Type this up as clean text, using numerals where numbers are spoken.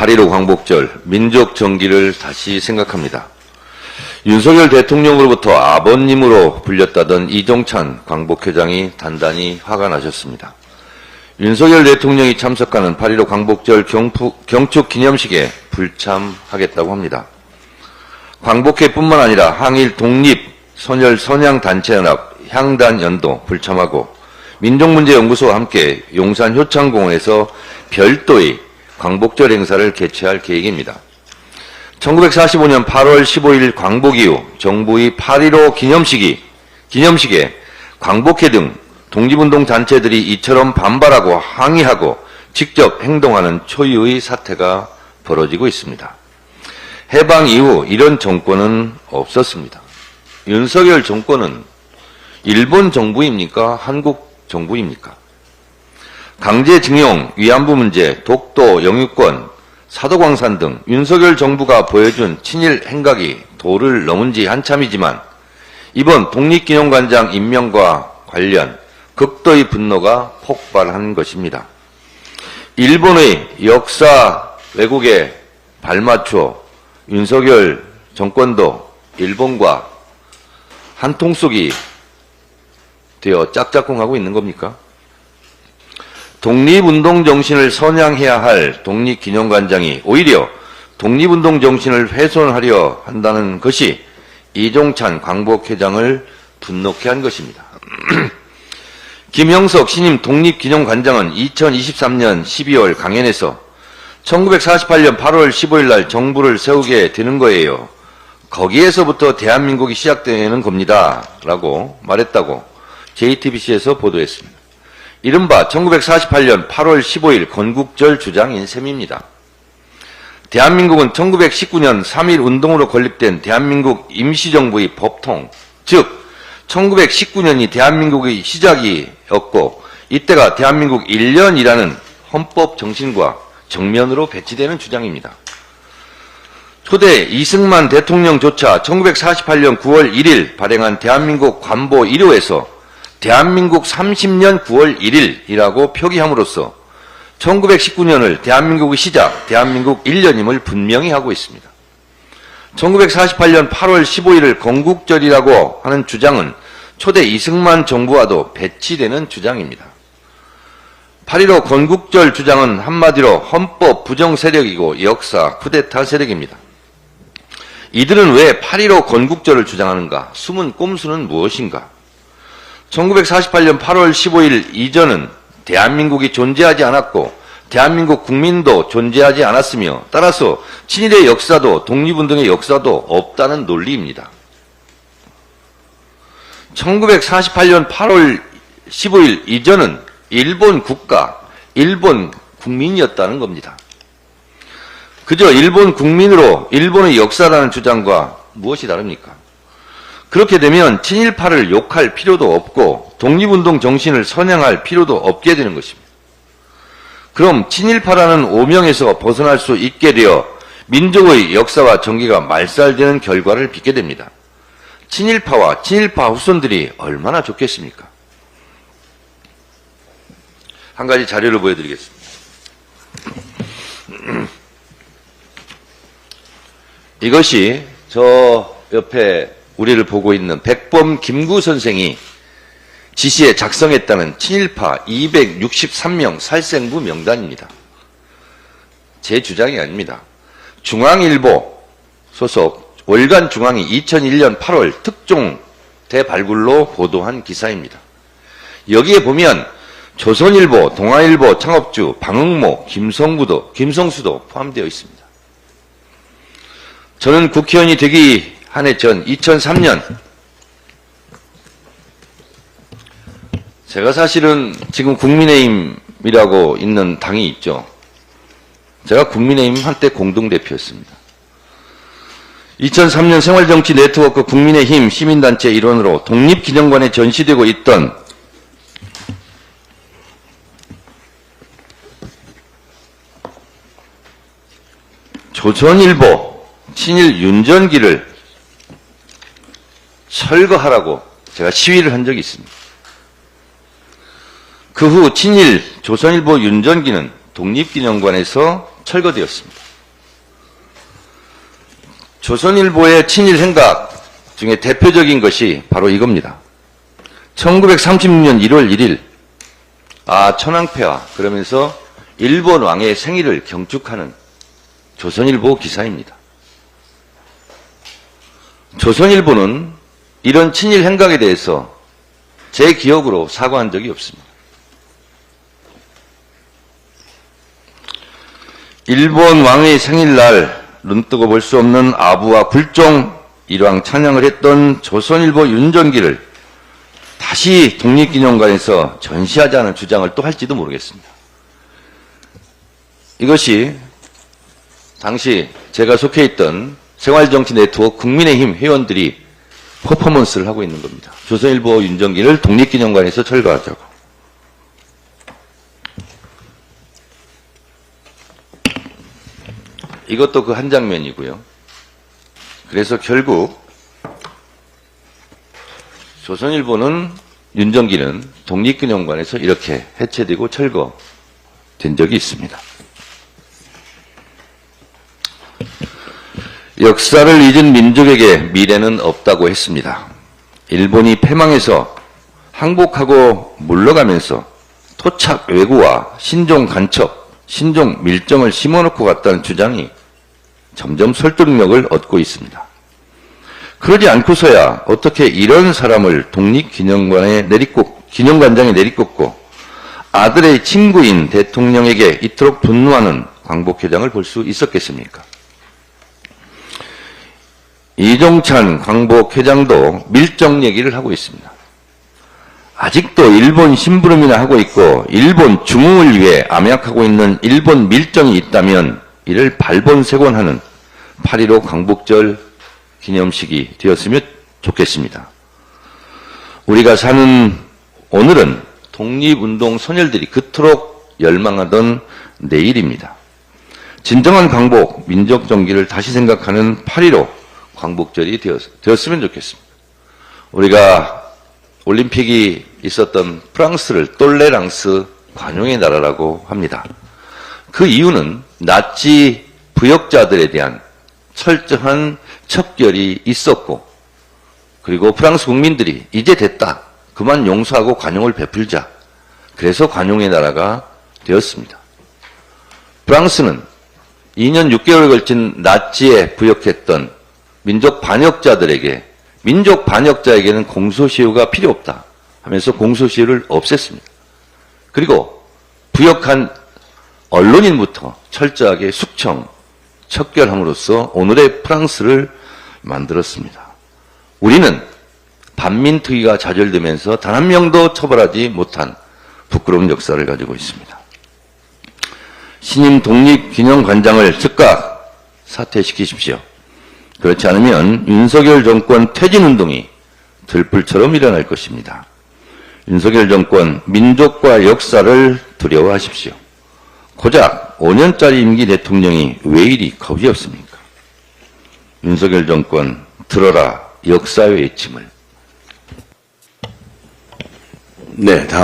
8.15 광복절 민족 정기를 다시 생각합니다. 윤석열 대통령으로부터 아버님으로 불렸다던 이종찬 광복회장이 단단히 화가 나셨습니다. 윤석열 대통령이 참석하는 8.15 광복절 경축 기념식에 불참하겠다고 합니다. 광복회뿐만 아니라 항일 독립 선열 선양단체연합 향단연도 불참하고 민족문제연구소와 함께 용산 효창공원에서 별도의 광복절 행사를 개최할 계획입니다. 1945년 8월 15일 광복 이후 정부의 8.15 기념식에 광복회 등 독립운동 단체들이 이처럼 반발하고 항의하고 직접 행동하는 초유의 사태가 벌어지고 있습니다. 해방 이후 이런 정권은 없었습니다. 윤석열 정권은 일본 정부입니까? 한국 정부입니까? 강제징용, 위안부 문제, 독도, 영유권, 사도광산 등 윤석열 정부가 보여준 친일 행각이 도를 넘은 지 한참이지만 이번 독립기념관장 임명과 관련 극도의 분노가 폭발한 것입니다. 일본의 역사 왜곡에 발맞춰 윤석열 정권도 일본과 한통속이 되어 짝짝꿍하고 있는 겁니까? 독립운동 정신을 선양해야 할 독립기념관장이 오히려 독립운동 정신을 훼손하려 한다는 것이 이종찬 광복회장을 분노케 한 것입니다. 김형석 신임 독립기념관장은 2023년 12월 강연에서 1948년 8월 15일 날 정부를 세우게 되는 거예요. 거기에서부터 대한민국이 시작되는 겁니다. 라고 말했다고 JTBC에서 보도했습니다. 이른바 1948년 8월 15일 건국절 주장인 셈입니다. 대한민국은 1919년 3.1 운동으로 건립된 대한민국 임시정부의 법통, 즉 1919년이 대한민국의 시작이었고 이때가 대한민국 1년이라는 헌법 정신과 정면으로 배치되는 주장입니다. 초대 이승만 대통령조차 1948년 9월 1일 발행한 대한민국 관보 1호에서 대한민국 30년 9월 1일이라고 표기함으로써 1919년을 대한민국의 시작, 대한민국 1년임을 분명히 하고 있습니다. 1948년 8월 15일을 건국절이라고 하는 주장은 초대 이승만 정부와도 배치되는 주장입니다. 8.15 건국절 주장은 한마디로 헌법 부정 세력이고 역사 쿠데타 세력입니다. 이들은 왜 8.15 건국절을 주장하는가? 숨은 꼼수는 무엇인가? 1948년 8월 15일 이전은 대한민국이 존재하지 않았고 대한민국 국민도 존재하지 않았으며 따라서 친일의 역사도 독립운동의 역사도 없다는 논리입니다. 1948년 8월 15일 이전은 일본 국가, 일본 국민이었다는 겁니다. 그저 일본 국민으로 일본의 역사라는 주장과 무엇이 다릅니까? 그렇게 되면 친일파를 욕할 필요도 없고 독립운동 정신을 선양할 필요도 없게 되는 것입니다. 그럼 친일파라는 오명에서 벗어날 수 있게 되어 민족의 역사와 정기가 말살되는 결과를 빚게 됩니다. 친일파와 친일파 후손들이 얼마나 좋겠습니까? 한 가지 자료를 보여드리겠습니다. 이것이 저 옆에 우리를 보고 있는 백범 김구 선생이 지시에 작성했다는 친일파 263명 살생부 명단입니다. 제 주장이 아닙니다. 중앙일보 소속 월간중앙이 2001년 8월 특종 대발굴로 보도한 기사입니다. 여기에 보면 조선일보, 동아일보 창업주 방응모, 김성수도 포함되어 있습니다. 저는 국회의원이 되기 한 해 전 2003년 제가 사실은 지금 국민의힘이라고 있는 당이 있죠. 제가 국민의힘 한때 공동대표였습니다. 2003년 생활정치 네트워크 국민의힘 시민단체 일원으로 독립기념관에 전시되고 있던 조선일보 친일 윤전기를 철거하라고 제가 시위를 한 적이 있습니다. 그 후 친일 조선일보 윤전기는 독립기념관에서 철거되었습니다. 조선일보의 친일 행각 중에 대표적인 것이 바로 이겁니다. 1936년 1월 1일 천황폐하 그러면서 일본 왕의 생일을 경축하는 조선일보 기사입니다. 조선일보는 이런 친일 행각에 대해서 제 기억으로 사과한 적이 없습니다. 일본 왕의 생일날 눈뜨고 볼 수 없는 아부와 불종 일왕 찬양을 했던 조선일보 윤정기를 다시 독립기념관에서 전시하자는 주장을 또 할지도 모르겠습니다. 이것이 당시 제가 속해 있던 생활정치 네트워크 국민의힘 회원들이 퍼포먼스를 하고 있는 겁니다. 조선일보 윤정기를 독립기념관에서 철거하자고. 이것도 그 한 장면이고요. 그래서 결국 조선일보는 윤정기는 독립기념관에서 이렇게 해체되고 철거된 적이 있습니다. 역사를 잊은 민족에게 미래는 없다고 했습니다. 일본이 패망해서 항복하고 물러가면서 토착 왜구와 신종 간첩, 신종 밀정을 심어놓고 갔다는 주장이 점점 설득력을 얻고 있습니다. 그러지 않고서야 어떻게 이런 사람을 독립기념관장에 내리꽂고 아들의 친구인 대통령에게 이토록 분노하는 광복회장을 볼 수 있었겠습니까? 이종찬 광복회장도 밀정 얘기를 하고 있습니다. 아직도 일본 심부름이나 하고 있고 일본 중흥을 위해 암약하고 있는 일본 밀정이 있다면 이를 발본색원하는 8.15 광복절 기념식이 되었으면 좋겠습니다. 우리가 사는 오늘은 독립운동 소녀들이 그토록 열망하던 내일입니다. 진정한 광복, 민족 정기를 다시 생각하는 8.15 광복절이 되었으면 좋겠습니다. 우리가 올림픽이 있었던 프랑스를 똘레랑스 관용의 나라라고 합니다. 그 이유는 나치 부역자들에 대한 철저한 척결이 있었고 그리고 프랑스 국민들이 이제 됐다. 그만 용서하고 관용을 베풀자. 그래서 관용의 나라가 되었습니다. 프랑스는 2년 6개월에 걸친 나치에 부역했던 민족 반역자들에게 민족 반역자에게는 공소시효가 필요 없다 하면서 공소시효를 없앴습니다. 그리고 부역한 언론인부터 철저하게 숙청, 척결함으로써 오늘의 프랑스를 만들었습니다. 우리는 반민특위가 좌절되면서 단 한 명도 처벌하지 못한 부끄러운 역사를 가지고 있습니다. 신임 독립기념관장을 즉각 사퇴시키십시오. 그렇지 않으면 윤석열 정권 퇴진운동이 들불처럼 일어날 것입니다. 윤석열 정권 민족과 역사를 두려워하십시오. 고작 5년짜리 임기 대통령이 왜 이리 겁이 없습니까? 윤석열 정권 들어라 역사의 외침을. 네, 다음.